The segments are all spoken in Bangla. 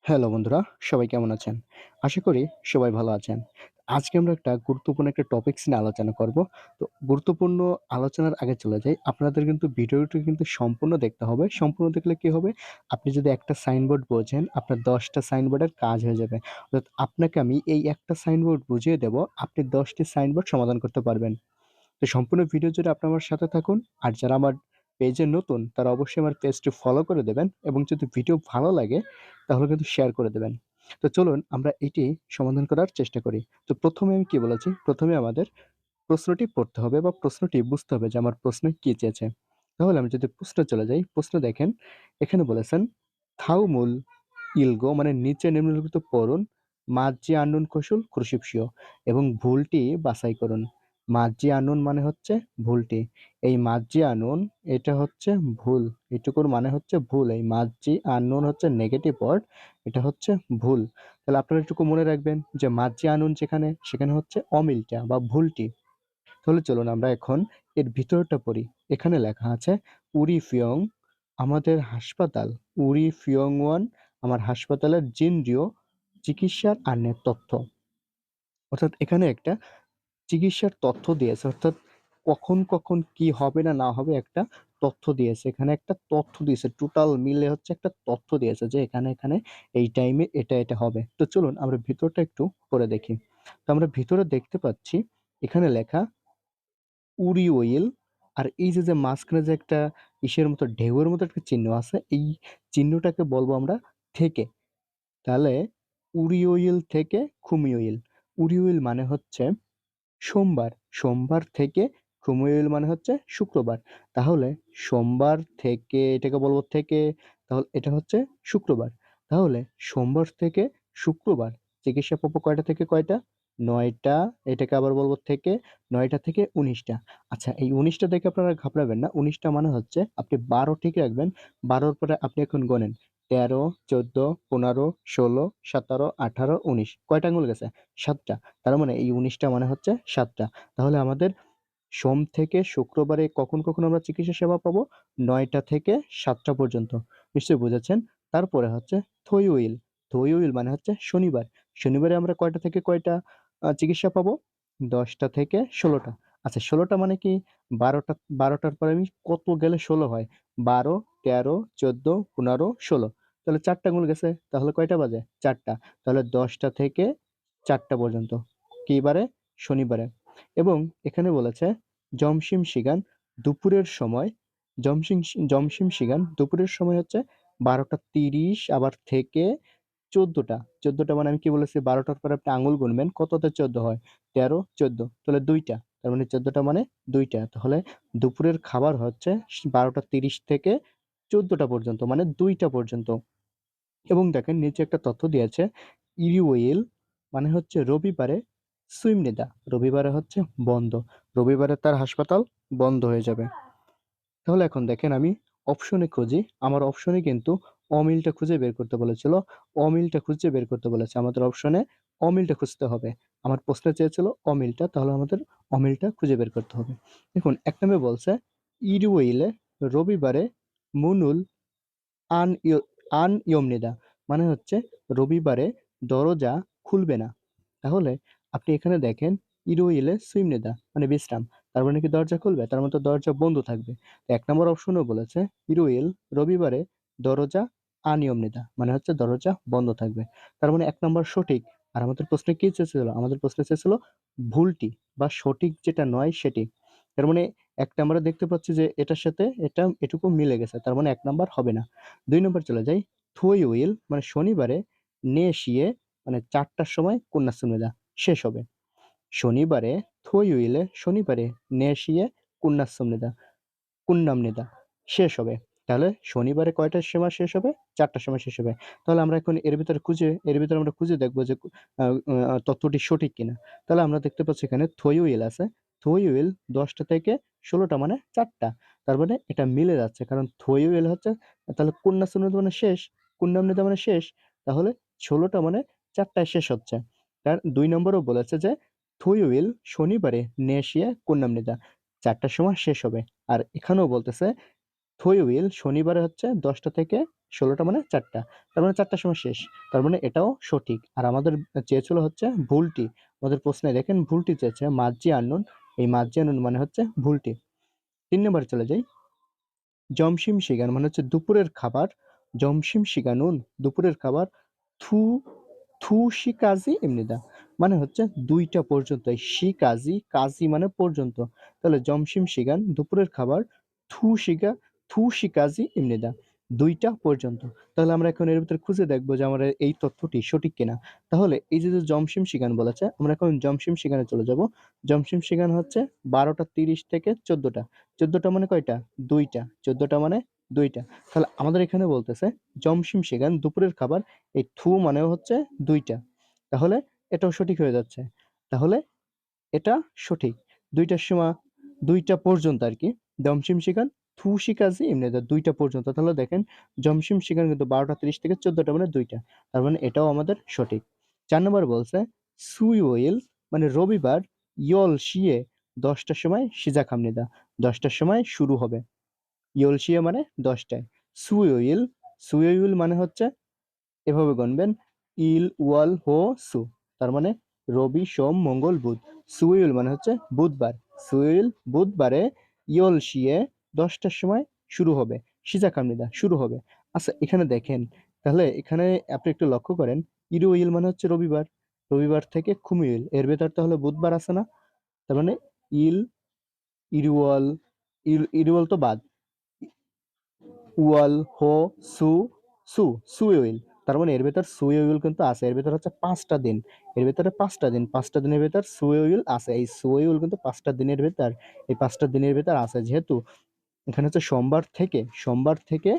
হ্যালো বন্ধুরা, সবাই কেমন আছেন? আশা করি সবাই ভালো আছেন। আজকে আমরা একটা গুরুত্বপূর্ণ একটা টপিকস নিয়ে আলোচনা করব। তো গুরুত্বপূর্ণ আলোচনার আগে চলে যাই। আপনাদের কিন্তু ভিডিওটি কিন্তু সম্পূর্ণ দেখতে হবে। সম্পূর্ণ দেখলে কি হবে? আপনি যদি একটা সাইনবোর্ড বোঝেন, আপনার ১০ টা সাইনবোর্ডের কাজ হয়ে যাবে। অর্থাৎ আপনাকে আমি এই একটা সাইনবোর্ড বুঝিয়ে দেব, আপনি ১০ টি সাইনবোর্ড সমাধান করতে পারবেন। তো সম্পূর্ণ ভিডিও জুড়ে আপনি আমার সাথে থাকুন। আর যারা আমার পেজে নতুন তারা অবশ্যই আমার পেজটি ফলো করে দেবেন এবং যদি ভিডিও ভালো লাগে তাহলে কিন্তু শেয়ার করে দেবেন। তো চলুন আমরা এটি সমাধান করার চেষ্টা করি। তো প্রথমে আমি কি বলেছি? প্রথমে আমাদের প্রশ্নটি পড়তে হবে বা প্রশ্নটি বুঝতে হবে যে আমার প্রশ্নে কি চেয়েছে। তাহলে আমি যদি প্রশ্নে চলে যাই, প্রশ্ন দেখেন এখানে বলেছেন থাউমুল ইলগো মানে নিচে নিম্নলিখিত পড়ুন মাঝি আননোন কৌশল ক্রুশিপসীয় এবং ভুলটি বাছাই করুন। মাঝি আননোন মানে হচ্ছে ভুলটি। এই মাঝি আননোন এটা হচ্ছে ভুল। এটুকুর মানে হচ্ছে ভুল। এই মাঝি আননোন হচ্ছে নেগেটিভ ওয়ার্ড। এটা হচ্ছে ভুল। তাহলে আপনারা এটুকু মনে রাখবেন যে মাঝি আননোন যেখানে সেখানে হচ্ছে অমিলটা বা ভুলটি। তাহলে চলুন আমরা এখন এর ভিতরটা পড়ি। এখানে লেখা আছে উরি ফিয়ং আমাদের হাসপাতাল উরি ফিয়ং ওয়ান আমার হাসপাতালের জিনরিও চিকিৎসার আনের তথ্য। অর্থাৎ এখানে একটা চিকিৎসার তথ্য দিয়েছে। অর্থাৎ কখন কি হবে না হবে একটা তথ্য দিয়েছে। এখানে একটা তথ্য দিয়েছে। টোটাল মিলে হচ্ছে একটা তথ্য দিয়েছে যে এখানে এই টাইমে এটা হবে। তো চলুন আমরা ভিতরটা একটু পড়ে দেখি। তো আমরা ভিতরে দেখতে পাচ্ছি এখানে লেখা উরি ওয়েল আর এই যে মাঝখানে যে একটা ইসের মতো ঢেউয়ের মতো একটা চিহ্ন আছে, এই চিহ্নটাকে বলবো আমরা থেকে। তাহলে উরি ওয়েল থেকে খুমি ওয়েল। উরি ওয়েল মানে হচ্ছে সোমবার, সোমবার থেকে খুমুইল মানে হচ্ছে শুক্রবার। তাহলে সোমবার থেকে এটাকে বলবো থেকে, তাহলে এটা হচ্ছে শুক্রবার। তাহলে সোমবার থেকে শুক্রবার চিকিৎসা পাবো কয়টা থেকে কয়টা? ৯টা। এটাকে আবার বলবো থেকে ৯টা থেকে ১৯টা। আচ্ছা এই ১৯টা দেখে আপনারা ঘাবড়াবেন না। ১৯টা মানে হচ্ছে আপনি ১২ ঠিক রাখবেন। ১২র পরে আপনি এখন গোনেন। ১৩, ১৪, ১৫, ১৬, ১৭, ১৮, ১৯ কয়টা আঙুল গেছে? ৭টা। তার মানে এই ১৯টা মানে হচ্ছে ৭টা। তাহলে আমাদের সোম থেকে শুক্রবারে কখন আমরা চিকিৎসা সেবা পাবো? ৯টা থেকে ৭টা পর্যন্ত। নিশ্চয়ই বুঝেছেন? তারপরে হচ্ছে থইউইল। থইউইল মানে হচ্ছে শনিবার। শনিবারে আমরা কয়টা থেকে কয়টা চিকিৎসা পাবো? ১০টা থেকে ১৬টা। আচ্ছা ১৬টা মানে কি? ১২টার পরে আমি কত গেলে ১৬ হয়? ১২, ১৩, ১৪, ১৫, ১৬। তাহলে ৪ টা আঙুল গেছে। তাহলে কয়টা বাজে? ৪ টা। তাহলে ১০টা থেকে ৪টা পর্যন্ত। কি বারে? শনিবারে। এবং এখানে বলেছে জমসিম শিগান দুপুরের সময় জমসিম শিগান দুপুরের সময় হচ্ছে ১২টা ৩০ আবার থেকে ১৪টা। ১৪টা মানে আমি কি বলেছি ১২টার পরে আপনি আঙুল গুনবেন কততে ১৪ হয়? ১৩, ১৪ তাহলে ২টা। তার মানে ১৪টা মানে ২টা। তাহলে দুপুরের খাবার হচ্ছে ১২টা ৩০ থেকে ১৪টা পর্যন্ত মানে ২টা পর্যন্ত। এবং দেখেন নিচে একটা তথ্য দিয়েছে ইরিওয়েল মানে হচ্ছে রবিবারে সুইমনিদা রবিবারে হচ্ছে বন্ধ। রবিবারে তার হাসপাতাল বন্ধ হয়ে যাবে। তাহলে এখন দেখেন আমি অপশনে খুঁজি। আমার অপশনে কিন্তু অমিলটা খুঁজে বের করতে বলেছিল। অমিলটা খুঁজে বের করতে বলেছে। আমাদের অপশনে অমিলটা খুঁজতে হবে। আমার প্রশ্নে চেয়েছিল অমিলটা, তাহলে আমাদের অমিলটা খুঁজে বের করতে হবে। দেখুন ১ নম্বরে বলছে ইরুইলে রবিবারে মুনুল আনইয় আনইয়মনিদা মানে হচ্ছে রবিবারে দরজা খুলবে না। তাহলে আপনি এখানে দেখেন ইরুইলে সুইমনিদা মানে বিশ্রাম। তার মানে কি দরজা খুলবে? তার মানে তো দরজা বন্ধ থাকবে। তো ১ নম্বর অপশনেও বলেছে ইরুইল রবিবারে দরজা আনিয়মনিদা মানে হচ্ছে দরজা বন্ধ থাকবে। তার মানে ১ নম্বর সঠিক। আর আমাদের প্রশ্নে কি চেয়েছিল? আমাদের প্রশ্নে চেয়েছিল ভুলটি বা সঠিক যেটা নয় সেটি। তার মানে একটা আমরা দেখতে পাচ্ছি যে এটার সাথে এটা এটুকু মিলে গেছে। তার মানে ১ নাম্বার হবে না। ২ নাম্বার চলে যাই। থুইউইল মানে শনিবারে নেশিয়ে মানে ৪ টার সময় কন্যাশ্রীমেধা শেষ হবে। শনিবারে থুইউইলে শনিবারে নেশিয়ে কন্যাশ্রীমেধা কুন্নামনিদা শেষ হবে। তাহলে শনিবারে কয়টার সময় শেষ হবে? ৪ টার সময় শেষ হবে। তাহলে আমরা এখন এর ভিতরে আমরা খুঁজে দেখব যে আ তথ্যটি সঠিক কিনা। তাহলে আমরা দেখতে পাচ্ছি এখানে থইউইল আছে। থইউইল ১০ টা থেকে ১৬ টা মানে ৪ টা। তার মানে এটা মিলে যাচ্ছে। কারণ থইউইল হচ্ছে তাহলে কন্যাশ্রীনিধা মানে শেষ, কুন্নামনিধা মানে শেষ। তাহলে ১৬ টা মানে ৪ টায় শেষ হচ্ছে। তার ২ নম্বরেও বলেছে যে থইউইল শনিবারে নেশিয়া কুন্নামনিধা ৪ টার সময় শেষ হবে। আর এখানেও বলতেছে থইউইল শনিবারে হচ্ছে ১০টা থেকে 16টা মানে 4টা, তার মানে 4টার সময় শেষ, তার মানে এটাও সঠিক। আর আমাদের চেয়েছিল হচ্ছে ভুলটি, আমাদের প্রশ্নে দেখেন ভুলটি চেয়েছে মাঝি আননোন, এই মাঝি আননোন মানে হচ্ছে ভুলটি। 3 নম্বরে চলে যাই। জমশিম শিগান মানে হচ্ছে দুপুরের খাবার, জমশিম শিগানুন দুপুরের খাবার, থু থু শি কাজি এমনিদা মানে হচ্ছে 2টা পর্যন্ত, এই শি কাজি, কাজি মানে পর্যন্ত, তাহলে জমশিম শিগান দুপুরের খাবার, থু শিগা থু শি কাজি এমনিদা 2টা পর্যন্ত। তাহলে আমরা এখন এর ভিতরে খুঁজে দেখবো যে আমার এই তথ্যটি সঠিক কিনা। তাহলে এই যে জমশিম শিগান বলেছে, আমরা এখন জমশিম শিগানে চলে যাব। জমশিম শিগান হচ্ছে 12টা 30 থেকে 14টা, 14টা মানে কয়টা? 2টা, 14টা মানে 2টা। তাহলে আমাদের এখানে বলতেছে জমশিম শিগান দুপুরের খাবার, এই থু মানেও হচ্ছে 2টা, তাহলে এটাও সঠিক হয়ে যাচ্ছে। তাহলে এটা সঠিক, 2টার সময় 2টা পর্যন্ত আর কি। জমশিম শিগান থু শিকাজি এমনি 2টা পর্যন্ত, তাহলে দেখেন জমশিম শিগান কিন্তু 12টা 30 থেকে 14টা মানে 2টা, তার মানে এটাও আমাদের সঠিক। 4 নম্বর বলছে সুইওইল মানে রবিবার, ইয়ল শিয়ে 10টার সময় সিজা খামনিদা 10টার সময় শুরু হবে, ইয়ল শিয়ে মানে 10টায়। সুইওইল, সুইওইল মানে হচ্ছে এভাবে গণবেন, ইল ওয়াল হো সু, তার মানে রবি সোম মঙ্গল বুধ, সুইল মানে হচ্ছে বুধবার, সুইল বুধবারে, ইয়ল শিয়ে 10টার সময় শুরু হবে, সিজা কামনিদা শুরু হবে। আচ্ছা এখানে দেখেন, তাহলে এখানে আপনি একটু লক্ষ্য করেন, ইরুইল মানে হচ্ছে রবিবার, রবিবার থেকে খুমিউল এর ভেতর তাহলে বুধবার আছে না, তার মানে ইল, ইরুয়াল, ইরুয়াল তো বাদ, ওয়াল হো সু, সুইউইল, তার মানে এর ভেতর সুইউইল কিন্তু আছে, এর ভেতর হচ্ছে 5টা দিন, এর ভেতরে 5টা দিন, 5টা দিনের ভেতর সুইউইল আছে, এই সুইউইল কিন্তু 5টা দিনের ভেতর, এই 5টা দিনের ভেতর আছে, যেহেতু এখানে হচ্ছে সোমবার থেকে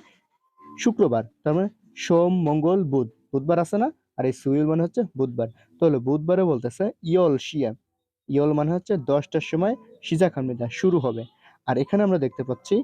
শুক্রবার, তার মানে সোম মঙ্গল বুধ, বুধবার আছে না, আর এই সুইউইল মানে হচ্ছে বুধবার, তাহলে বুধবারে বলতেছে ইয়ল শিয়া, ইয়ল মানে হচ্ছে 10টার সময় সিজা খামনিদা শুরু হবে। আর এখানে আমরা দেখতে পাচ্ছি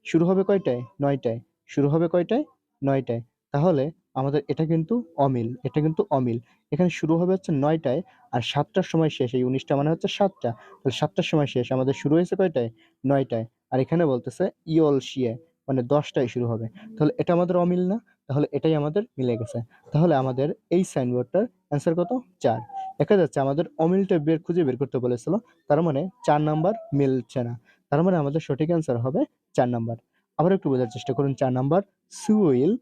শুরু হবে কয়টায়? 9টায়। শুরু হবে কয়টায়? 9টায়। তাহলে আমাদের এটা কিন্তু অমিল, এটা কিন্তু অমিল। এখানে শুরু হবে হচ্ছে 9টায় আর 7টার সময় শেষ, এই 19টা মানে হচ্ছে 7টা, তাহলে 7টার সময় শেষ, আমাদের শুরু হয়েছে কয়টায়? 9টায়। আর এখানে বলতেছে ইয়ল শিয়ে মানে 10টায় শুরু হবে, তাহলে এটা আমাদের অমিল না, তাহলে এটাই আমাদের মিলে গেছে। তাহলে আমাদের এই সাইনবোর্ডটার অ্যান্সার কত? 4। দেখা যাচ্ছে আমাদের অমিলটা খুঁজে বের করতে বলেছিল, তার মানে 4 নাম্বার মিলছে না, তার মানে আমাদের সঠিক অ্যান্সার হবে 4 নাম্বার। আবার একটু বোঝার চেষ্টা করুন, 4 নাম্বার সুইল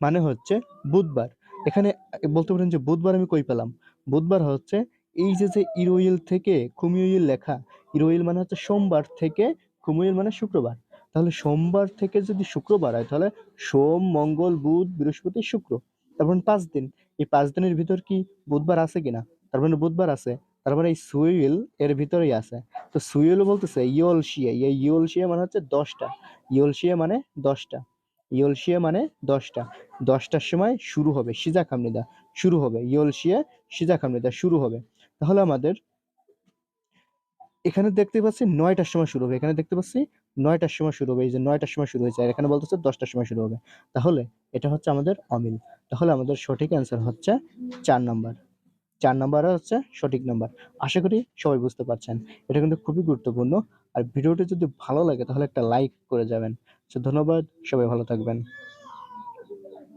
মানে হচ্ছে বুধবার। এখানে বলতে পারেন যে বুধবার আমি কই পেলাম? বুধবার হচ্ছে এই যে ইরোইল থেকে খুমিউইল লেখা, ইরোইল মানে হচ্ছে সোমবার থেকে, খুমিউইল মানে শুক্রবার, তাহলে সোমবার থেকে যদি শুক্রবার হয় তাহলে সোম মঙ্গল বুধ বৃহস্পতি শুক্র, তার মানে 5 দিন, এই 5 দিনের ভিতর কি বুধবার আছে কিনা? তার মানে বুধবার আছে, তার মানে এই সুইল এর ভিতরেই আছে। তো সুইল বলতেছে ইয়ল শিয়া, এই ইয়ল শিয়া মানে হচ্ছে 10টা, ইয়ল শিয়া মানে 10টা, ইয়ল শিয়া মানে 10টা, 10টার সময় শুরু হবে সিজা খামনিদা শুরু হবে, ইয়ল শিয়া সিজা খামনিদা শুরু হবে। তাহলে আমাদের এখানে দেখতে পাচ্ছি 9টার সময় শুরু হবে, এখানে দেখতে পাচ্ছি 9টার সময় শুরু হবে, এই যে 9টার সময় শুরু হয়েছে, আর এখানে বলতেছে 10টার সময় শুরু হবে, তাহলে এটা হচ্ছে আমাদের অমিল। তাহলে আমাদের সঠিক অ্যান্সার হচ্ছে 4 নাম্বার, 4 নাম্বার হচ্ছে সঠিক নাম্বার। আশা করি সবাই বুঝতে পারছেন, এটা কিন্তু খুবই গুরুত্বপূর্ণ। আর ভিডিওটি যদি ভালো লাগে তাহলে একটা লাইক করে যাবেন। ধন্যবাদ, সবাই ভালো থাকবেন।